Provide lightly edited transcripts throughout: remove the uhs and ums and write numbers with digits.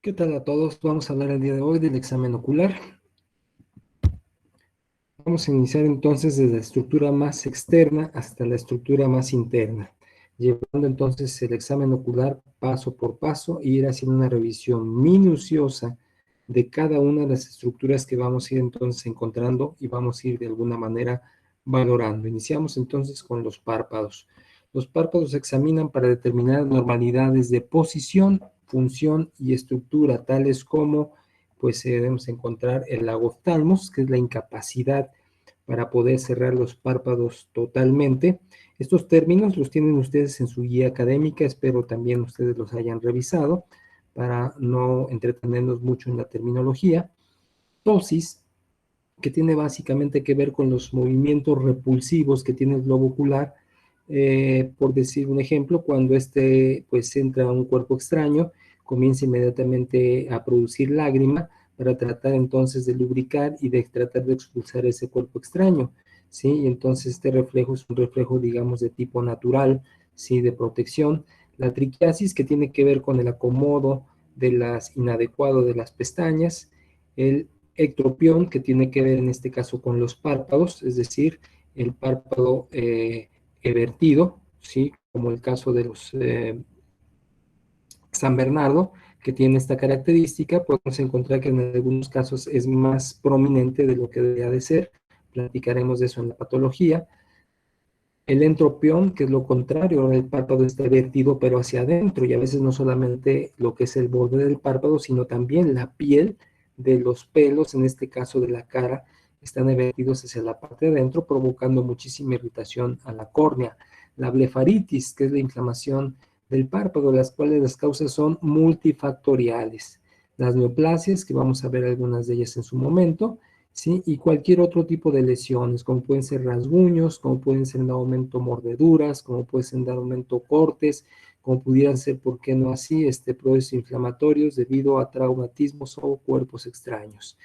¿Qué tal a todos? Vamos a hablar el día de hoy del examen ocular. Vamos a iniciar entonces desde la estructura más externa hasta la estructura más interna, llevando entonces el examen ocular paso por paso e ir haciendo una revisión minuciosa de cada una de las estructuras que vamos a ir entonces encontrando y vamos a ir de alguna manera valorando. Iniciamos entonces con los párpados. Los párpados se examinan para determinar normalidades de posición, función y estructura, tales como pues debemos encontrar el lagoftalmos, que es la incapacidad para poder cerrar los párpados totalmente. Estos términos los tienen ustedes en su guía académica, espero también ustedes los hayan revisado para no entretenernos mucho en la terminología. Ptosis, que tiene básicamente que ver con los movimientos repulsivos que tiene el globo ocular, por decir un ejemplo, cuando pues entra a un cuerpo extraño, comienza inmediatamente a producir lágrima para tratar entonces de lubricar y de tratar de expulsar ese cuerpo extraño, ¿sí? Y entonces este reflejo es un reflejo, digamos, de tipo natural, ¿sí? De protección. La triquiasis, que tiene que ver con el acomodo de las inadecuado de las pestañas. El ectropión, que tiene que ver en este caso con los párpados, es decir, el párpado evertido, ¿sí? Como el caso de los San Bernardo, que tiene esta característica, podemos encontrar que en algunos casos es más prominente de lo que debería de ser. Platicaremos de eso en la patología. El entropión, que es lo contrario, el párpado está vertido pero hacia adentro, y a veces no solamente lo que es el borde del párpado, sino también la piel de los pelos, en este caso de la cara, están vertidos hacia la parte de adentro, provocando muchísima irritación a la córnea. La blefaritis, que es la inflamación del párpado, las cuales las causas son multifactoriales. Las neoplasias, que vamos a ver algunas de ellas en su momento, ¿sí? Y cualquier otro tipo de lesiones, como pueden ser rasguños, como pueden ser en dado momento mordeduras, como pueden ser en dado momento cortes, como pudieran ser, ¿por qué no así?, procesos inflamatorios debido a traumatismos o cuerpos extraños.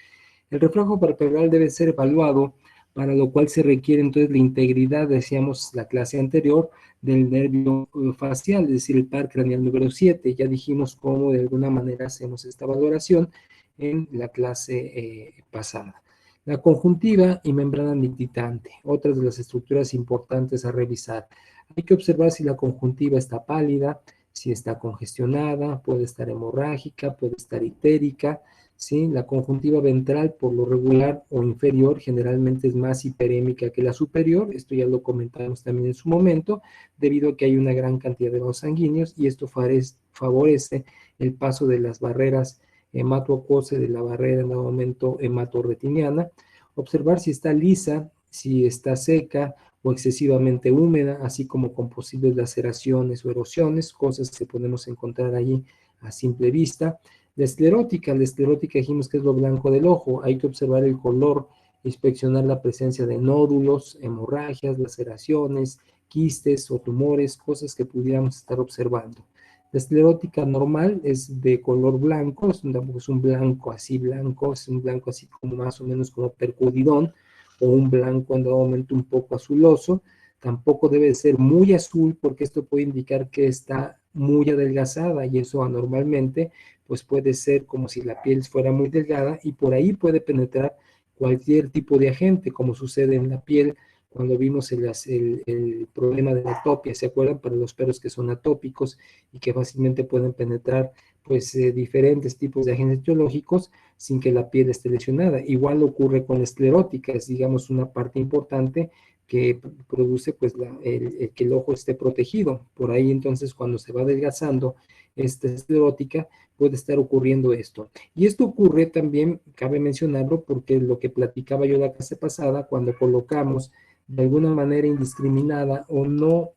El reflejo palpebral debe ser evaluado, para lo cual se requiere entonces la integridad, decíamos la clase anterior, del nervio facial, es decir, el par craneal número 7. Ya dijimos cómo de alguna manera hacemos esta valoración en la clase pasada. La conjuntiva y membrana nictitante, otras de las estructuras importantes a revisar. Hay que observar si la conjuntiva está pálida, si está congestionada, puede estar hemorrágica, puede estar itérica, ¿sí? La conjuntiva ventral, por lo regular o inferior, generalmente es más hiperémica que la superior. Esto ya lo comentamos también en su momento, debido a que hay una gran cantidad de vasos sanguíneos y esto favorece el paso de las barreras hematoacuosa, de la barrera en el momento hematorretiniana. Observar si está lisa, si está seca o excesivamente húmeda, así como con posibles laceraciones o erosiones, cosas que podemos encontrar allí a simple vista. La esclerótica dijimos que es lo blanco del ojo, hay que observar el color, inspeccionar la presencia de nódulos, hemorragias, laceraciones, quistes o tumores, cosas que pudiéramos estar observando. La esclerótica normal es de color blanco, tampoco es un blanco así blanco, es un blanco así como más o menos como percudidón, o un blanco en dado momento un poco azuloso. Tampoco debe ser muy azul, porque esto puede indicar que está muy adelgazada, y eso anormalmente pues puede ser como si la piel fuera muy delgada, y por ahí puede penetrar cualquier tipo de agente, como sucede en la piel cuando vimos el problema de la atopia, ¿se acuerdan? Para los perros que son atópicos y que fácilmente pueden penetrar pues diferentes tipos de agentes biológicos sin que la piel esté lesionada. Igual ocurre con la esclerótica, es digamos una parte importante que produce pues que el ojo esté protegido. Por ahí entonces cuando se va adelgazando esta esclerótica puede estar ocurriendo esto. Y esto ocurre también, cabe mencionarlo, porque lo que platicaba yo la clase pasada, cuando colocamos de alguna manera indiscriminada o no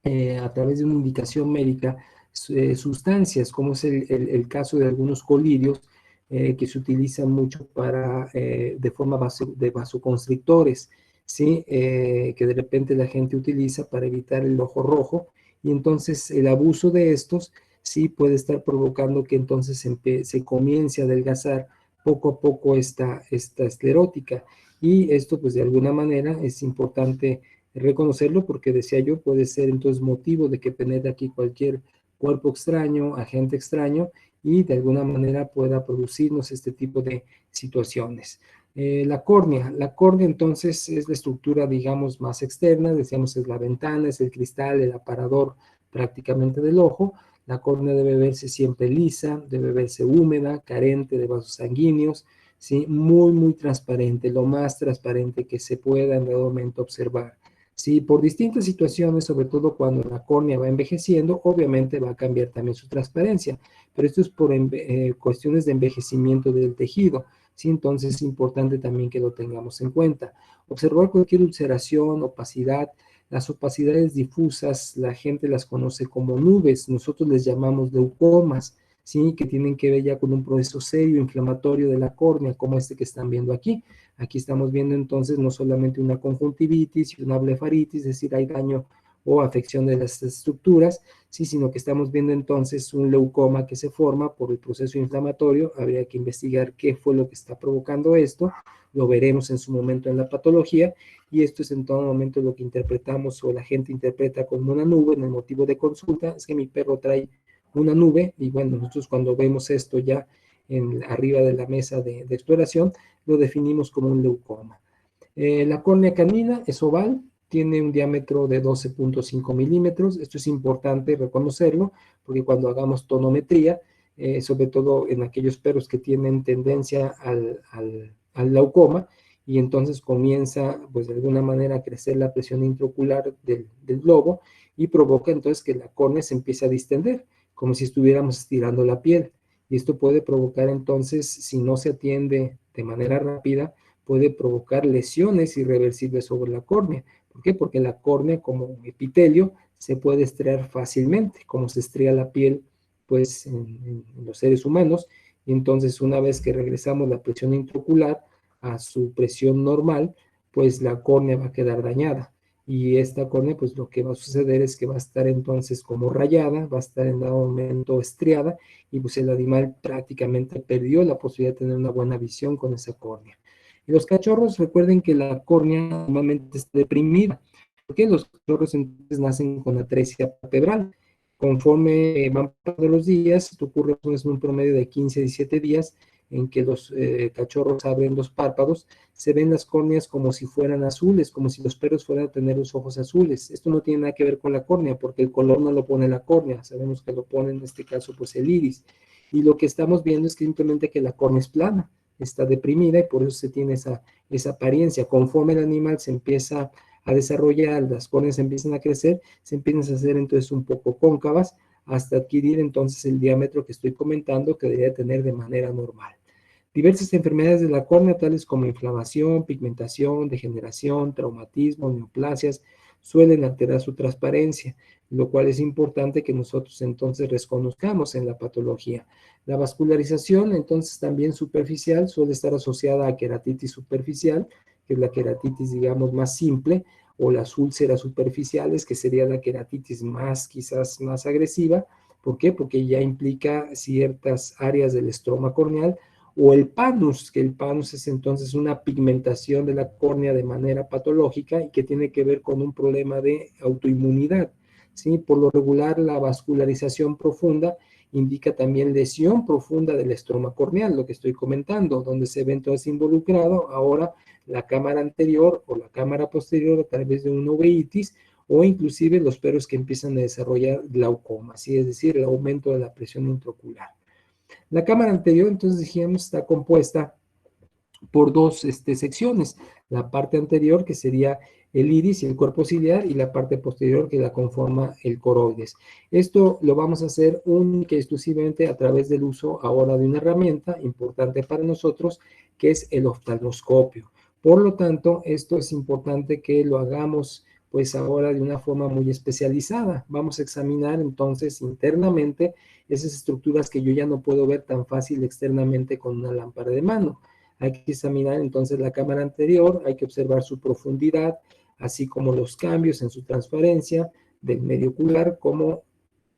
a través de una indicación médica sustancias, como es el caso de algunos colidios que se utilizan mucho para, de forma de vasoconstrictores, ¿sí? Que de repente la gente utiliza para evitar el ojo rojo, y entonces el abuso de estos sí puede estar provocando que entonces se comience a adelgazar poco a poco esta esclerótica, y esto pues de alguna manera es importante reconocerlo, porque decía yo, puede ser entonces motivo de que penetre aquí cualquier cuerpo extraño, agente extraño, y de alguna manera pueda producirnos este tipo de situaciones. La córnea entonces es la estructura, digamos, más externa, decíamos es la ventana, es el cristal, el aparador prácticamente del ojo. La córnea debe verse siempre lisa, debe verse húmeda, carente de vasos sanguíneos, ¿sí? Muy, muy transparente, lo más transparente que se pueda en dado momento observar. Sí, por distintas situaciones, sobre todo cuando la córnea va envejeciendo, obviamente va a cambiar también su transparencia, pero esto es por cuestiones de envejecimiento del tejido, ¿sí? Entonces es importante también que lo tengamos en cuenta. Observar cualquier ulceración, opacidad. Las opacidades difusas, la gente las conoce como nubes, nosotros les llamamos leucomas, ¿sí? Que tienen que ver ya con un proceso serio, inflamatorio de la córnea, como este que están viendo aquí. Aquí estamos viendo entonces no solamente una conjuntivitis y una blefaritis, es decir, hay daño o afección de las estructuras, sí, sino que estamos viendo entonces un leucoma que se forma por el proceso inflamatorio. Habría que investigar qué fue lo que está provocando esto, lo veremos en su momento en la patología, y esto es en todo momento lo que interpretamos o la gente interpreta como una nube. En el motivo de consulta es que mi perro trae una nube, y bueno, nosotros cuando vemos esto ya arriba de la mesa de exploración, lo definimos como un leucoma. La córnea canina es oval, tiene un diámetro de 12.5 milímetros. Esto es importante reconocerlo, porque cuando hagamos tonometría, sobre todo en aquellos perros que tienen tendencia al glaucoma, y entonces comienza, pues de alguna manera, a crecer la presión intraocular del globo, y provoca entonces que la córnea se empiece a distender, como si estuviéramos estirando la piel. Y esto puede provocar entonces, si no se atiende de manera rápida, puede provocar lesiones irreversibles sobre la córnea. ¿Por qué? Porque la córnea, como epitelio, se puede estriar fácilmente, como se estría la piel, pues, en los seres humanos. Y entonces, una vez que regresamos la presión intraocular a su presión normal, pues la córnea va a quedar dañada. Y esta córnea, pues lo que va a suceder es que va a estar entonces como rayada, va a estar en dado momento estriada, y pues el animal prácticamente perdió la posibilidad de tener una buena visión con esa córnea. Y los cachorros, recuerden que la córnea normalmente está deprimida, porque los cachorros entonces nacen con atresia palpebral. Conforme van pasando los días, esto ocurre en un promedio de 15 a 17 días, en que los cachorros abren los párpados, se ven las córneas como si fueran azules, como si los perros fueran a tener los ojos azules. Esto no tiene nada que ver con la córnea, porque el color no lo pone la córnea, sabemos que lo pone en este caso pues el iris. Y lo que estamos viendo es que simplemente que la córnea es plana, está deprimida, y por eso se tiene esa apariencia. Conforme el animal se empieza a desarrollar, las córneas empiezan a crecer, se empiezan a hacer entonces un poco cóncavas, hasta adquirir entonces el diámetro que estoy comentando, que debería tener de manera normal. Diversas enfermedades de la córnea, tales como inflamación, pigmentación, degeneración, traumatismo, neoplasias, suelen alterar su transparencia, lo cual es importante que nosotros entonces reconozcamos en la patología. La vascularización, entonces, también superficial, suele estar asociada a queratitis superficial, que es la queratitis, digamos, más simple, o las úlceras superficiales, que sería la queratitis más, quizás más agresiva. ¿Por qué? Porque ya implica ciertas áreas del estroma corneal, o el panus, que el panus es entonces una pigmentación de la córnea de manera patológica y que tiene que ver con un problema de autoinmunidad, ¿sí? Por lo regular, la vascularización profunda indica también lesión profunda del estroma corneal, lo que estoy comentando, donde se ve entonces involucrado ahora la cámara anterior o la cámara posterior a través de una uveitis, o inclusive los perros que empiezan a desarrollar glaucoma, ¿sí? Es decir, el aumento de la presión intraocular. La cámara anterior, entonces dijimos, está compuesta por dos secciones: la parte anterior, que sería el iris y el cuerpo ciliar, y la parte posterior, que la conforma el coroides. Esto lo vamos a hacer única y exclusivamente a través del uso ahora de una herramienta importante para nosotros, que es el oftalmoscopio. Por lo tanto, esto es importante que lo hagamos pues ahora de una forma muy especializada. Vamos a examinar entonces internamente esas estructuras que yo ya no puedo ver tan fácil externamente con una lámpara de mano. Hay que examinar entonces la cámara anterior, hay que observar su profundidad, así como los cambios en su transparencia del medio ocular, como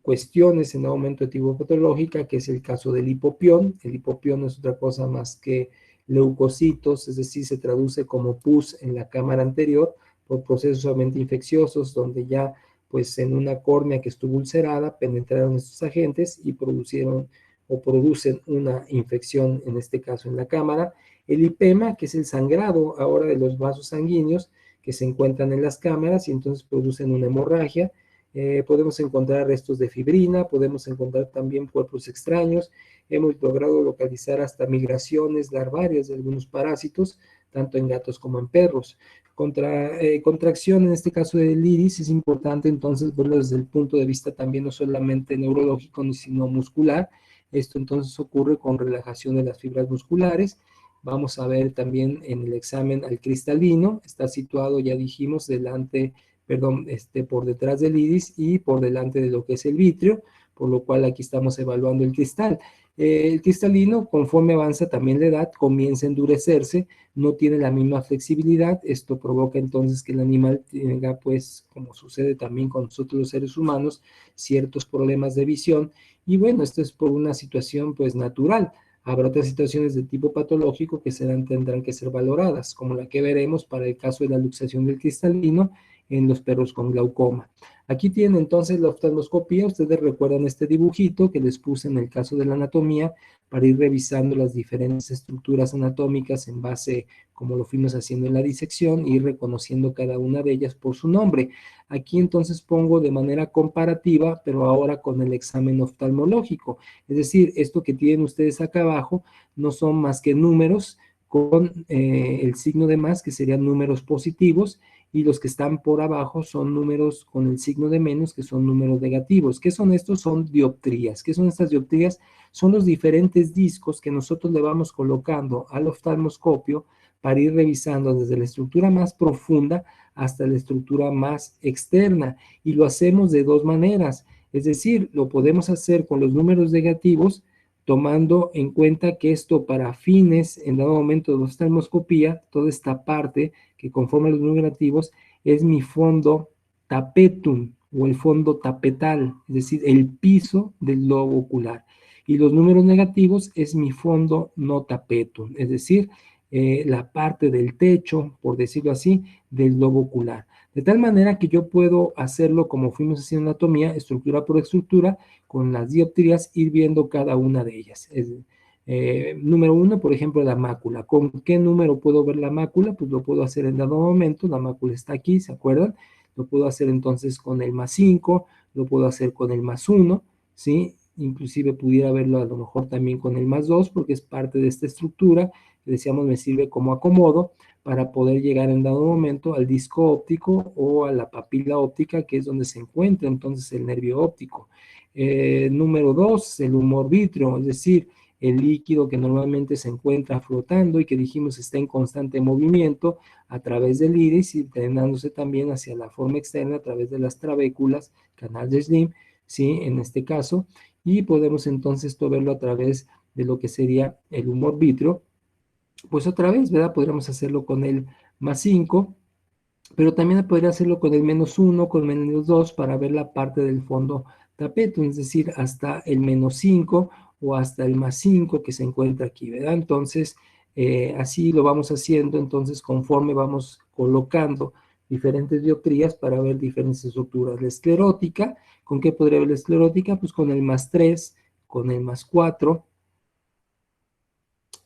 cuestiones en aumento de tipo patológica, que es el caso del hipopión. El hipopión no es otra cosa más que leucocitos, es decir, se traduce como pus en la cámara anterior por procesos solamente infecciosos, donde ya pues en una córnea que estuvo ulcerada, penetraron estos agentes y producieron o producen una infección, en este caso en la cámara. El lipema, que es el sangrado ahora de los vasos sanguíneos que se encuentran en las cámaras y entonces producen una hemorragia. Podemos encontrar restos de fibrina, podemos encontrar también cuerpos extraños. Hemos logrado localizar hasta migraciones larvarias de algunos parásitos, tanto en gatos como en perros. Contracción, en este caso del iris, es importante entonces verlo desde el punto de vista también no solamente neurológico, sino muscular. Esto entonces ocurre con relajación de las fibras musculares. Vamos a ver también en el examen al cristalino, está situado, ya dijimos, por detrás del iris y por delante de lo que es el vitrio, por lo cual aquí estamos evaluando el cristal. El cristalino, conforme avanza también la edad, comienza a endurecerse, no tiene la misma flexibilidad. Esto provoca entonces que el animal tenga, pues, como sucede también con nosotros los seres humanos, ciertos problemas de visión. Y bueno, esto es por una situación, pues, natural. Habrá otras situaciones de tipo patológico que tendrán que ser valoradas, como la que veremos para el caso de la luxación del cristalino en los perros con glaucoma. Aquí tienen entonces la oftalmoscopía. Ustedes recuerdan este dibujito que les puse en el caso de la anatomía para ir revisando las diferentes estructuras anatómicas en base, como lo fuimos haciendo en la disección, y ir reconociendo cada una de ellas por su nombre. Aquí entonces pongo de manera comparativa, pero ahora con el examen oftalmológico. Es decir, esto que tienen ustedes acá abajo no son más que números con el signo de más, que serían números positivos, y los que están por abajo son números con el signo de menos, que son números negativos. ¿Qué son estos? Son dioptrías. ¿Qué son estas dioptrías? Son los diferentes discos que nosotros le vamos colocando al oftalmoscopio para ir revisando desde la estructura más profunda hasta la estructura más externa. Y lo hacemos de dos maneras. Es decir, lo podemos hacer con los números negativos, tomando en cuenta que esto para fines, en dado momento de oftalmoscopía, toda esta parte que conforma los números negativos es mi fondo tapetum o el fondo tapetal, es decir, el piso del globo ocular. Y los números negativos es mi fondo no tapetum, es decir, la parte del techo, por decirlo así, del globo ocular. De tal manera que yo puedo hacerlo como fuimos haciendo anatomía, estructura por estructura, con las dioptrías, ir viendo cada una de ellas. Número uno, por ejemplo, la mácula. ¿Con qué número puedo ver la mácula? Pues lo puedo hacer en dado momento. La mácula está aquí, ¿se acuerdan? Lo puedo hacer entonces con el más 5, lo puedo hacer con el más 1, ¿sí? Inclusive pudiera verlo a lo mejor también con el más 2, porque es parte de esta estructura que decíamos me sirve como acomodo para poder llegar en dado momento al disco óptico o a la papila óptica, que es donde se encuentra entonces el nervio óptico. Número 2, el humor vítreo, es decir, el líquido que normalmente se encuentra flotando y que dijimos está en constante movimiento a través del iris y drenándose también hacia la forma externa a través de las trabéculas, canal de Slim, ¿sí? En este caso, y podemos entonces todo verlo a través de lo que sería el humor vítreo. Pues otra vez, ¿verdad? Podríamos hacerlo con el más 5, pero también podría hacerlo con el menos 1, con el menos 2 para ver la parte del fondo tapeto, es decir, hasta el menos 5 o hasta el más 5 que se encuentra aquí, ¿verdad? Entonces, así lo vamos haciendo, entonces conforme vamos colocando diferentes dioptrías para ver diferentes estructuras. La esclerótica, ¿con qué podría ver la esclerótica? Pues con el más 3, con el más 4,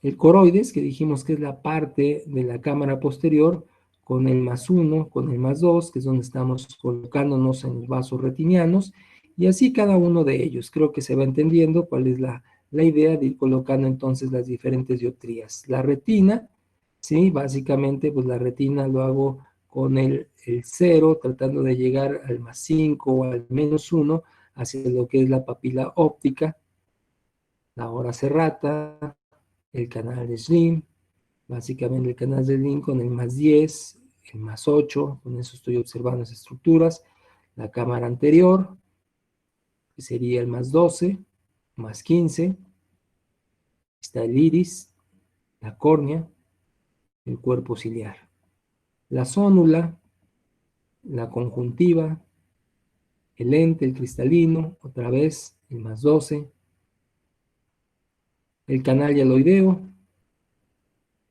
el coroides, que dijimos que es la parte de la cámara posterior, con el más 1, con el más 2, que es donde estamos colocándonos en los vasos retinianos, y así cada uno de ellos. Creo que se va entendiendo cuál es la idea de ir colocando entonces las diferentes dioptrías. La retina, ¿sí? Básicamente, pues la retina lo hago con el 0, tratando de llegar al más 5 o al menos 1, hacia lo que es la papila óptica, la hora serrata, el canal de Slim, básicamente el canal de Slim con el más 10, el más 8, con eso estoy observando las estructuras, la cámara anterior, que sería el más 12, más 15, está el iris, la córnea, el cuerpo ciliar, la zónula, la conjuntiva, el lente, el cristalino, otra vez el más 12, el canal hialoideo,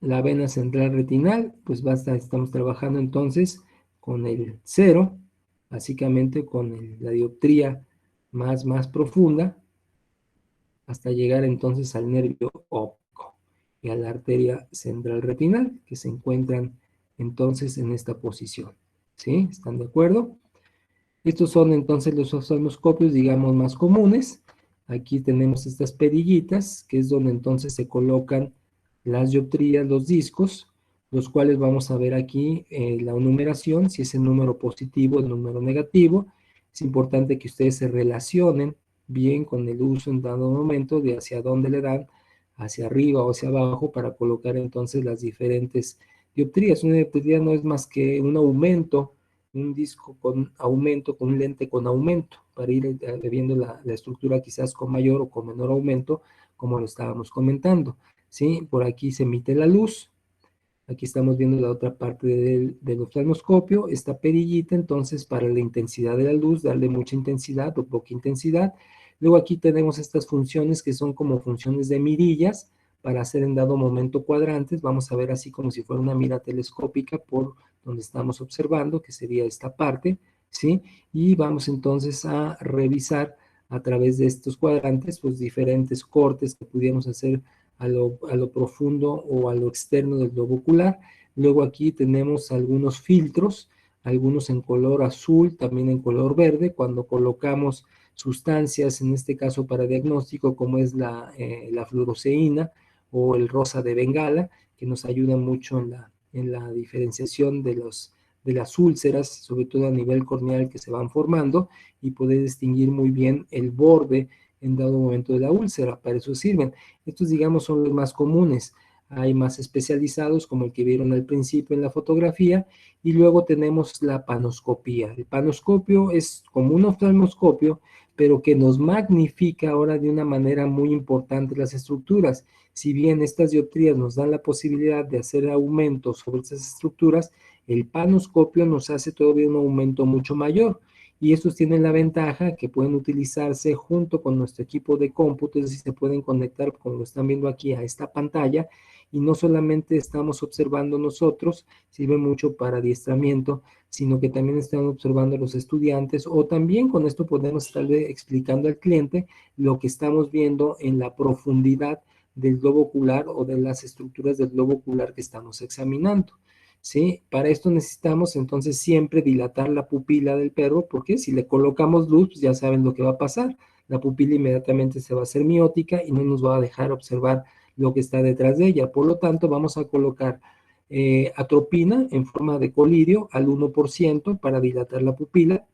la vena central retinal, pues basta, estamos trabajando entonces con el 0, básicamente con la dioptría más profunda, hasta llegar entonces al nervio óptico y a la arteria central retinal, que se encuentran entonces en esta posición. ¿Sí? ¿Están de acuerdo? Estos son entonces los oftalmoscopios, digamos, más comunes. Aquí tenemos estas perillitas, que es donde entonces se colocan las dioptrías, los discos, los cuales vamos a ver aquí la numeración, si es el número positivo, el número negativo. Es importante que ustedes se relacionen bien con el uso en dado momento de hacia dónde le dan, hacia arriba o hacia abajo, para colocar entonces las diferentes dioptrías. Una dioptría no es más que un aumento, un disco con aumento, con un lente con aumento, para ir viendo la estructura quizás con mayor o con menor aumento, como lo estábamos comentando. ¿Sí? Por aquí se emite la luz. Aquí estamos viendo la otra parte del oftalmoscopio, esta perillita, entonces para la intensidad de la luz, darle mucha intensidad o poca intensidad. Luego aquí tenemos estas funciones que son como funciones de mirillas para hacer en dado momento cuadrantes. Vamos a ver así como si fuera una mira telescópica por donde estamos observando, que sería esta parte, ¿sí? Y vamos entonces a revisar a través de estos cuadrantes, pues diferentes cortes que pudiéramos hacer a lo profundo o a lo externo del globo ocular. Luego aquí tenemos algunos filtros, algunos en color azul, también en color verde, cuando colocamos sustancias, en este caso para diagnóstico, como es la fluoresceína o el rosa de Bengala, que nos ayudan mucho en la diferenciación de las úlceras, sobre todo a nivel corneal que se van formando, y poder distinguir muy bien el borde en dado momento de la úlcera. Para eso sirven. Estos, digamos, son los más comunes. Hay más especializados, como el que vieron al principio en la fotografía, y luego tenemos la panoscopía. El panoscopio es como un oftalmoscopio, pero que nos magnifica ahora de una manera muy importante las estructuras. Si bien estas dioptrías nos dan la posibilidad de hacer aumentos sobre esas estructuras, el panoscopio nos hace todavía un aumento mucho mayor. Y estos tienen la ventaja que pueden utilizarse junto con nuestro equipo de cómputo, es decir, se pueden conectar, como lo están viendo aquí, a esta pantalla, y no solamente estamos observando nosotros, sirve mucho para adiestramiento, sino que también están observando los estudiantes, o también con esto podemos estar explicando al cliente lo que estamos viendo en la profundidad del globo ocular o de las estructuras del globo ocular que estamos examinando. ¿Sí? Para esto necesitamos entonces siempre dilatar la pupila del perro, porque si le colocamos luz, pues ya saben lo que va a pasar. La pupila inmediatamente se va a hacer miótica y no nos va a dejar observar lo que está detrás de ella. Por lo tanto, vamos a colocar atropina en forma de colirio al 1% para dilatar la pupila.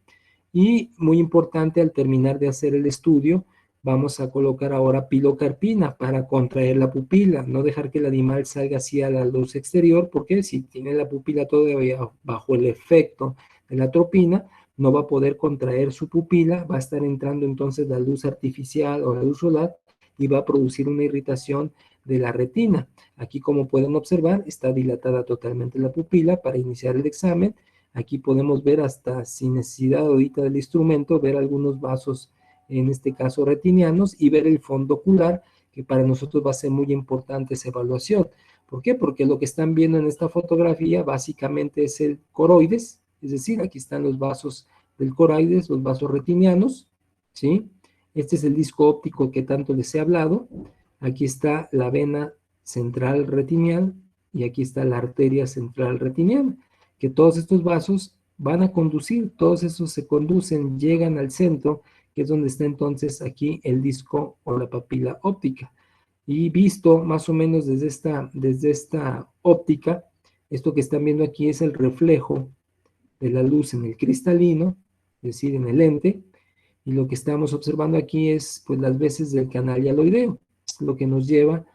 Y muy importante, al terminar de hacer el estudio, vamos a colocar ahora pilocarpina para contraer la pupila, no dejar que el animal salga así a la luz exterior, porque si tiene la pupila todavía bajo el efecto de la atropina, no va a poder contraer su pupila, va a estar entrando entonces la luz artificial o la luz solar y va a producir una irritación de la retina. Aquí, como pueden observar, está dilatada totalmente la pupila para iniciar el examen. Aquí podemos ver, hasta sin necesidad ahorita del instrumento, ver algunos vasos, en este caso retinianos, y ver el fondo ocular, que para nosotros va a ser muy importante esa evaluación. ¿Por qué? Porque lo que están viendo en esta fotografía básicamente es el coroides, es decir, aquí están los vasos del coroides, los vasos retinianos, ¿sí? Este es el disco óptico que tanto les he hablado. Aquí está la vena central retinial y aquí está la arteria central retiniana, que todos estos vasos van a conducir, todos esos se conducen, llegan al centro, que es donde está entonces aquí el disco o la papila óptica. Y visto más o menos desde esta óptica, esto que están viendo aquí es el reflejo de la luz en el cristalino, es decir, en el lente, y lo que estamos observando aquí es pues las veces del canal hialoideo, lo que nos lleva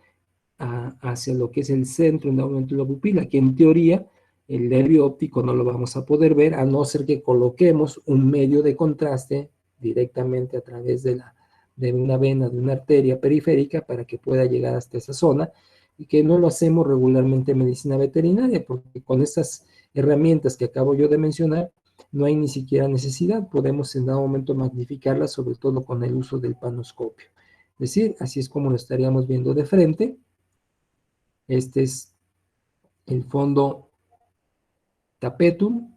hacia lo que es el centro en aumento de la pupila, que en teoría el nervio óptico no lo vamos a poder ver, a no ser que coloquemos un medio de contraste directamente a través de una vena, de una arteria periférica, para que pueda llegar hasta esa zona, y que no lo hacemos regularmente en medicina veterinaria, porque con estas herramientas que acabo yo de mencionar, no hay ni siquiera necesidad, podemos en dado momento magnificarlas, sobre todo con el uso del panoscopio. Es decir, así es como lo estaríamos viendo de frente. Este es el fondo tapetum,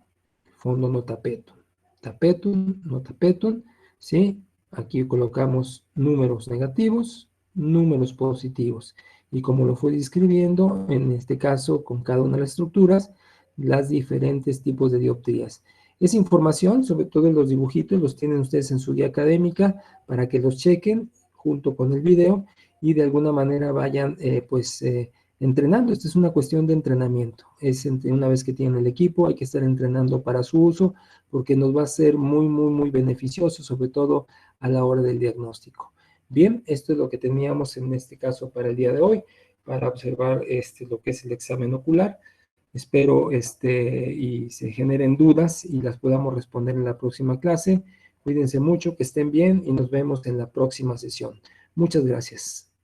fondo no tapetum. tapetum, no tapetum, ¿sí? Aquí colocamos números negativos, números positivos. Y como lo fui describiendo, en este caso, con cada una de las estructuras, las diferentes tipos de dioptrías. Esa información, sobre todo en los dibujitos, los tienen ustedes en su guía académica para que los chequen junto con el video y de alguna manera vayan, entrenando. Esta es una cuestión de entrenamiento. Una vez que tienen el equipo, hay que estar entrenando para su uso, porque nos va a ser muy, muy, muy beneficioso, sobre todo a la hora del diagnóstico. Bien, esto es lo que teníamos en este caso para el día de hoy, para observar lo que es el examen ocular. Espero y se generen dudas y las podamos responder en la próxima clase. Cuídense mucho, que estén bien y nos vemos en la próxima sesión. Muchas gracias.